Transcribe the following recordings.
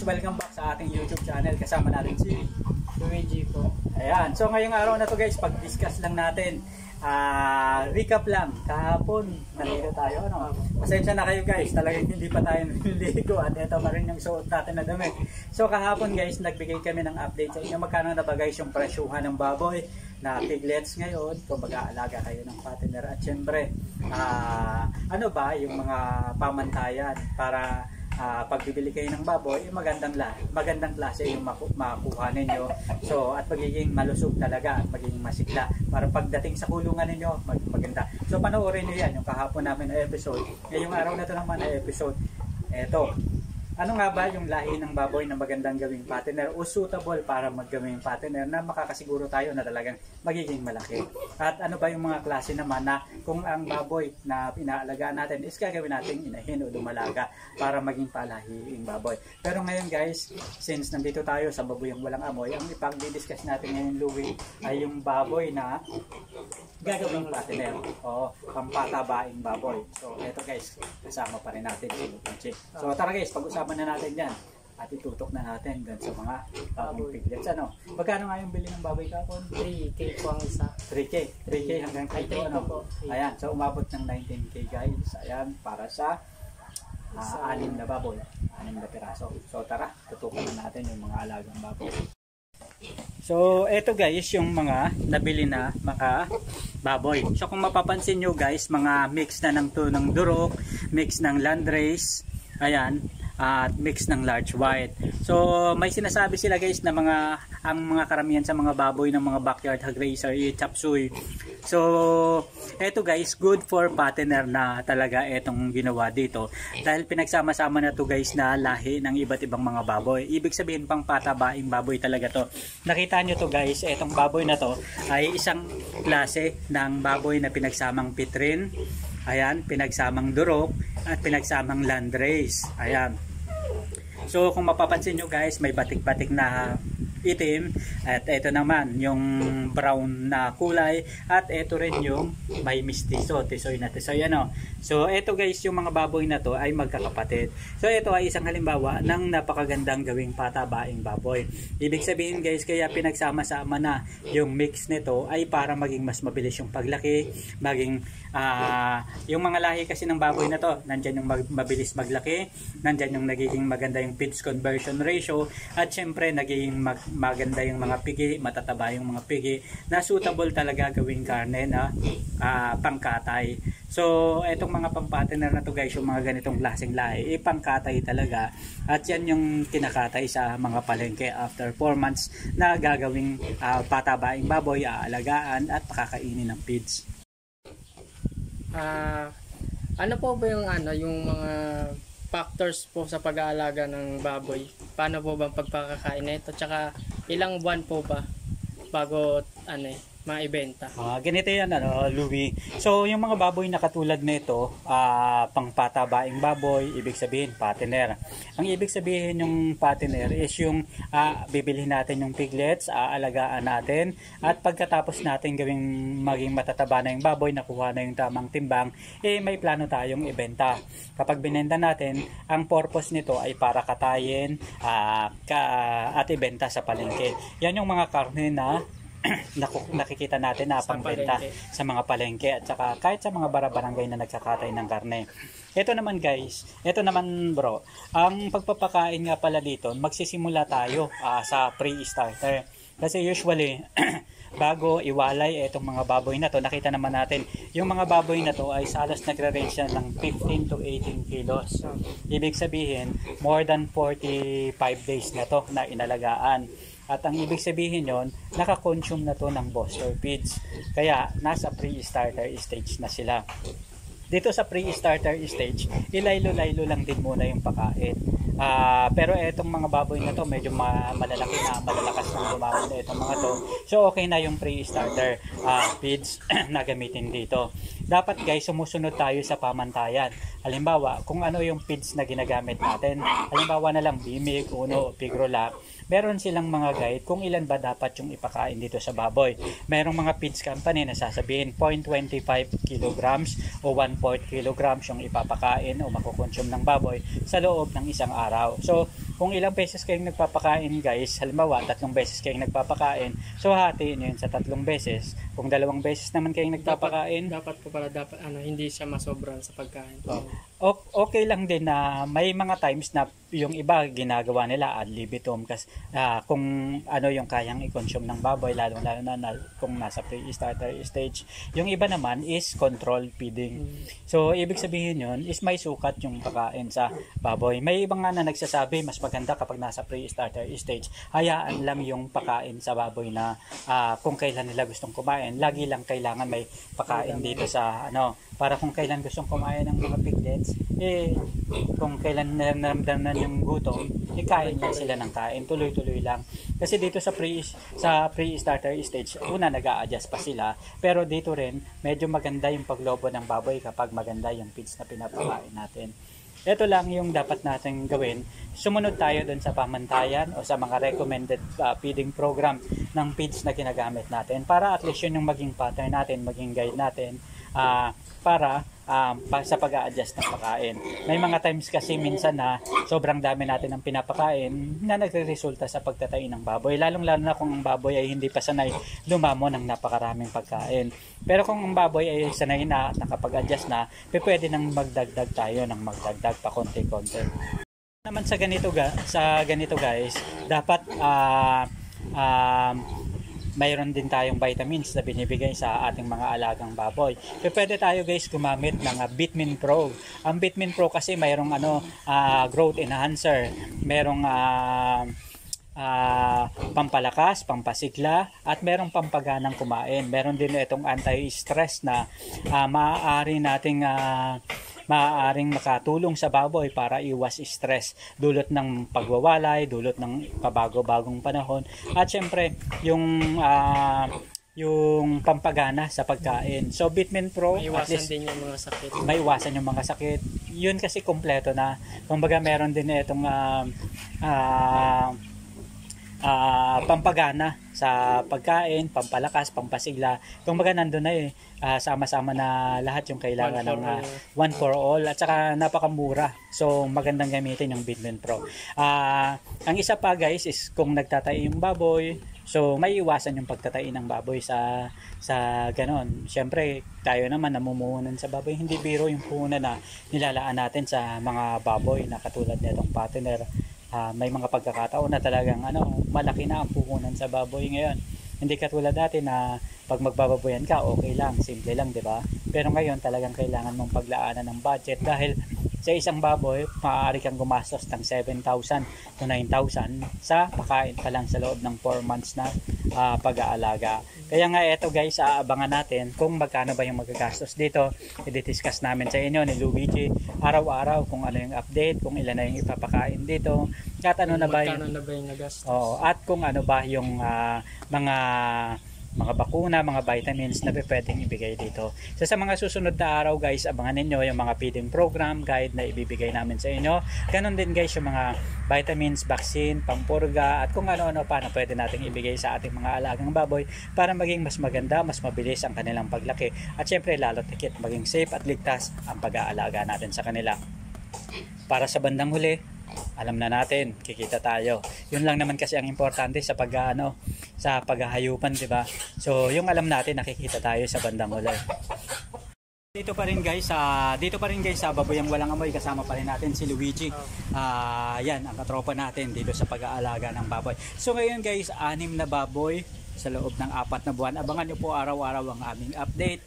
guys, welcome back sa ating YouTube channel. Kasama natin si Luigi po. Ayan, so ngayong araw na to guys, pag-discuss lang natin. Recap lang. Kahapon, naligo tayo. Ano? Pasensya na kayo guys, talagang hindi pa tayo niligo at ito pa rin yung suot natin na damit. So kahapon guys, nagbigay kami ng update sa inyo. Magkano na ba guys yung presyuhan ng baboy na piglets ngayon kung mag-aalaga kayo ng fattener. At syempre, ano ba yung mga pamantayan para pag bibili kayo ng baboy, magandang klase yung makuha ninyo. So, at magiging malusog talaga at magiging masigla para pagdating sa kulungan ninyo, maganda. So, panoorin nyo yan, yung kahapon namin na episode. Ngayong araw na ito naman na episode. Eto, ano nga ba yung lahi ng baboy na magandang gawing fattener o suitable para maggawing fattener na makakasiguro tayo na talagang magiging malaki? At ano ba yung mga klase naman na kung ang baboy na pinaalagaan natin is gagawin natin inahin o dumalaga para maging palahiing baboy? Pero ngayon guys, since nandito tayo sa baboyang walang amoy, ang ipag-discuss natin ngayon, Louie, ay yung baboy na gagawing fattener o pampatabaing baboy. So eto guys, kasama pa rin natin si Luigi. So tara guys, pag-usapan na natin yan at itutok na natin dun sa mga bagong piglets. Ano? Magkano nga yung bili ng baboy kapon? 3K po ang isa. 3K hanggang 3K. Ano? Ayan, so umabot ng 19K guys. Ayan, para sa 6 na baboy, 6 na piraso. So tara, tutukan na natin yung mga alagang baboy. So eto guys yung mga nabili na mga baboy. So kung mapapansin nyo guys, mga mix na ng tunong durok, mix ng landrace, ayan, at mix ng large white. So may sinasabi sila guys na ang mga karamihan sa mga baboy ng mga backyard hog racer ay chop suey. So eto guys, good for fattener na talaga etong ginawa dito dahil pinagsama-sama na to guys na lahi ng iba't ibang mga baboy. Ibig sabihin pang patabaing baboy talaga to. Nakita nyo to guys, etong baboy na to ay isang klase ng baboy na pinagsamang pitrin, ayan, pinagsamang durok at pinagsamang landrace. Ayan. So kung mapapansin nyo guys, may batik-batik na itim at ito naman yung brown na kulay at ito rin yung may mistiso, tisoy na tisoy, ano. So ito guys, yung mga baboy na to ay magkakapatid. So ito ay isang halimbawa ng napakagandang gawing patabaing baboy. Ibig sabihin guys, kaya pinagsama-sama na yung mix nito ay para maging mas mabilis yung paglaki, maging yung mga lahi kasi ng baboy na to, nandyan yung mabilis maglaki, nandyan yung nagiging maganda yung feeds conversion ratio, at syempre nagiging maganda yung mga pigi, matataba yung mga pigi na suitable talaga gawing karne na pangkatay. So etong mga pampatiner na to guys, yung mga ganitong klaseng lahi, pangkatay talaga, at yan yung kinakatay sa mga palengke after 4 months na gagawing patabaing baboy, aalagaan at pakakainin ng feeds. Ano po ba yung mga factors po sa pag-aalaga ng baboy? Paano po bang pagpakakain nito? Tsaka ilang buwan po ba bago maibenta? Ganito yan, Louie. So yung mga baboy na katulad nito, pangpatabaing baboy, ibig sabihin fattener. Ang ibig sabihin yung fattener is yung bibilhin natin yung piglets, aalagaan natin, at pagkatapos natin maging matataba na yung baboy, nakuha na yung tamang timbang, may plano tayong ibenta. Kapag binenta natin, ang purpose nito ay para katayin at ibenta sa palengke. Yan yung mga karne na nakikita natin na pangbenta sa mga palengke at saka kahit sa mga barangay na nagkakatay ng karne. Ito naman guys, ito naman bro, ang pagpapakain nga pala dito, magsisimula tayo sa pre-starter. Kasi usually bago iwalay itong mga baboy na to, nakita naman natin yung mga baboy na to ay salos nagre-range ng 15 to 18 kilos. Ibig sabihin more than 45 days na to na inalagaan. At ang ibig sabihin yon, nakakonsume na to ng booster feeds. Kaya nasa pre-starter stage na sila. Dito sa pre-starter stage, ilaylo-laylo lang din muna yung pakain. Pero etong mga baboy na to, medyo malalaki na, malalakas na bumaboy na itong mga to. So okay na yung pre-starter feeds na gamitin dito. Dapat guys, sumusunod tayo sa pamantayan. Halimbawa, kung ano yung feeds na ginagamit natin. Halimbawa na lang, Bimig, Uno, Pigrola. meron silang mga guide kung ilan ba dapat yung ipakain dito sa baboy. Merong mga feeds company na sasabihin 0.25 kilograms o 1/4 kilograms yung ipapakain o makukonsume ng baboy sa loob ng isang araw. So, kung ilang beses kayong nagpapakain guys, halimbawa 3 beses kayong nagpapakain, so hatiin nyo yun sa 3 beses. Kung 2 beses naman kayong nagpapakain, dapat po pala hindi siya masobran sa pagkain. Okay lang din na may mga times na yung iba ginagawa nila ad libitum kasi kung ano yung kayang i-consume ng baboy, lalo na kung nasa pre-starter stage. Yung iba naman is control feeding. So ibig sabihin yun is may sukat yung pagkain sa baboy. May iba nga na nagsasabi mas maganda kapag nasa pre-starter stage, hayaan lang yung pagkain sa baboy na kung kailan nila gustong kumain. Lagi lang kailangan may pagkain dito sa para kung kailan gustong kumain ng mga piglets, kung kailan naramdaman yung gutom, kain lang sila ng kain, tuloy-tuloy lang. Kasi dito sa pre-starter stage, una nag-a-adjust pa sila, pero dito rin medyo maganda yung paglobo ng baboy kapag maganda yung feeds na pinapakain natin. Ito lang yung dapat natin gawin. Sumunod tayo dun sa pamantayan o sa mga recommended feeding program ng feeds na ginagamit natin para at least yun yung maging pattern natin, maging guide natin para sa pag-a-adjust ng pagkain. May mga times kasi minsan na sobrang dami natin ng pinapakain na nagre-resulta sa pagtatay ng baboy. Lalong-lalo na kung ang baboy ay hindi pa sanay lumamo ng napakaraming pagkain. Pero kung ang baboy ay sanay na, nakapag-adjust na, pwede nang magdagdag tayo ng magdagdag pa konti-konti. Naman sa ganito guys, dapat mayroon din tayong vitamins na binibigay sa ating mga alagang baboy. Pwede tayo guys gumamit ng Bitmin Pro. Ang Bitmin Pro kasi mayroong growth enhancer, mayroong pampalakas, pampasigla, at merong pampaganang kumain. Meron din itong anti-stress na maaaring makatulong sa baboy para iwas stress dulot ng pagwawalay, dulot ng pabago-bagong panahon, at syempre yung pampagana sa pagkain. So Bitmin Pro, maiwasan din yung mga sakit. Maiwasan yung mga sakit. Yun kasi kompleto na. Kumbaga meron din itong pampagana sa pagkain, pampalakas, pampasigla. Kumbaga nandun na sama-sama na lahat yung kailangan ng one for all, at saka napakamura. So magandang gamitin yung Bitmin Pro. Ang isa pa guys is kung nagtatay yung baboy, so may iwasan yung pagtatay ng baboy sa ganon. Siyempre tayo naman namumuhunan sa baboy, hindi biro yung puhunan na nilalaan natin sa mga baboy na katulad nitong partner. May mga pagkakataon na talagang malaki na ang puhunan sa baboy ngayon. Hindi katulad dati na pag magbababoyan ka, okay lang, simple lang, di ba? Pero ngayon talagang kailangan mong paglaanan ng budget dahil sa isang baboy, maaari kang gumastos ng 7,000 to 9,000 sa pakain pa lang sa loob ng 4 months na pag-aalaga. Kaya nga eto guys, aabangan natin kung magkano ba yung magagastos dito. I-discuss namin sa inyo ni Luigi araw-araw kung ano yung update, kung ilan na yung ipapakain dito, at ano na ba yung nagastos. At kung ano ba yung mga bakuna, mga vitamins na pwedeng ibigay dito. So sa mga susunod na araw guys, abangan ninyo yung mga feeding program guide na ibibigay namin sa inyo. Ganon din guys yung mga vitamins, vaccine, pampurga, at kung ano-ano pa na pwede nating ibigay sa ating mga alagang baboy para maging mas maganda, mas mabilis ang kanilang paglaki, at syempre lalo tikit maging safe at ligtas ang pag-aalaga natin sa kanila. Para sa bandang huli, alam na natin, kikita tayo. Yun lang naman kasi ang importante sa sa paghahayupan, 'di ba? So, yung alam natin, nakikita tayo sa bandang huli. Dito pa rin guys sa Baboyang Walang Amoy, kasama pa rin natin si Luigi. Yan ang katropa natin dito sa pag-aalaga ng baboy. So ngayon guys, 6 na baboy sa loob ng 4 na buwan. Abangan niyo po araw-araw ang aming update.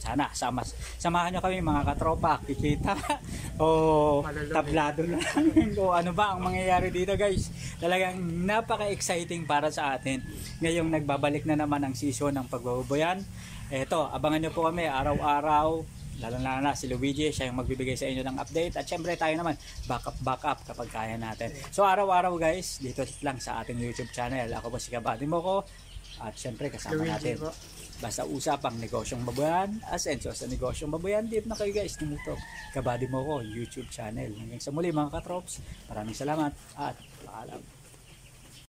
Sana samahan nyo kami mga katropa, kikita o tablado lang o ano ba ang mangyayari dito guys. Talagang napaka-exciting para sa atin. Ngayong nagbabalik na naman ang season ng pagbababoyan. Eto, abangan nyo po kami araw-araw. Lalo na si Luigi, siya yung magbibigay sa inyo ng update, at syempre tayo naman backup kapag kaya natin. So araw-araw guys, dito lang sa ating YouTube channel. Ako po si Kabady Moko, at syempre kasama natin basta usapang negosyong baboyan, asenso sa negosyong baboyan. Dip na kayo guys dito, Kabady Moko YouTube channel. Hanggang sa muli mga katrops, maraming salamat at paalam.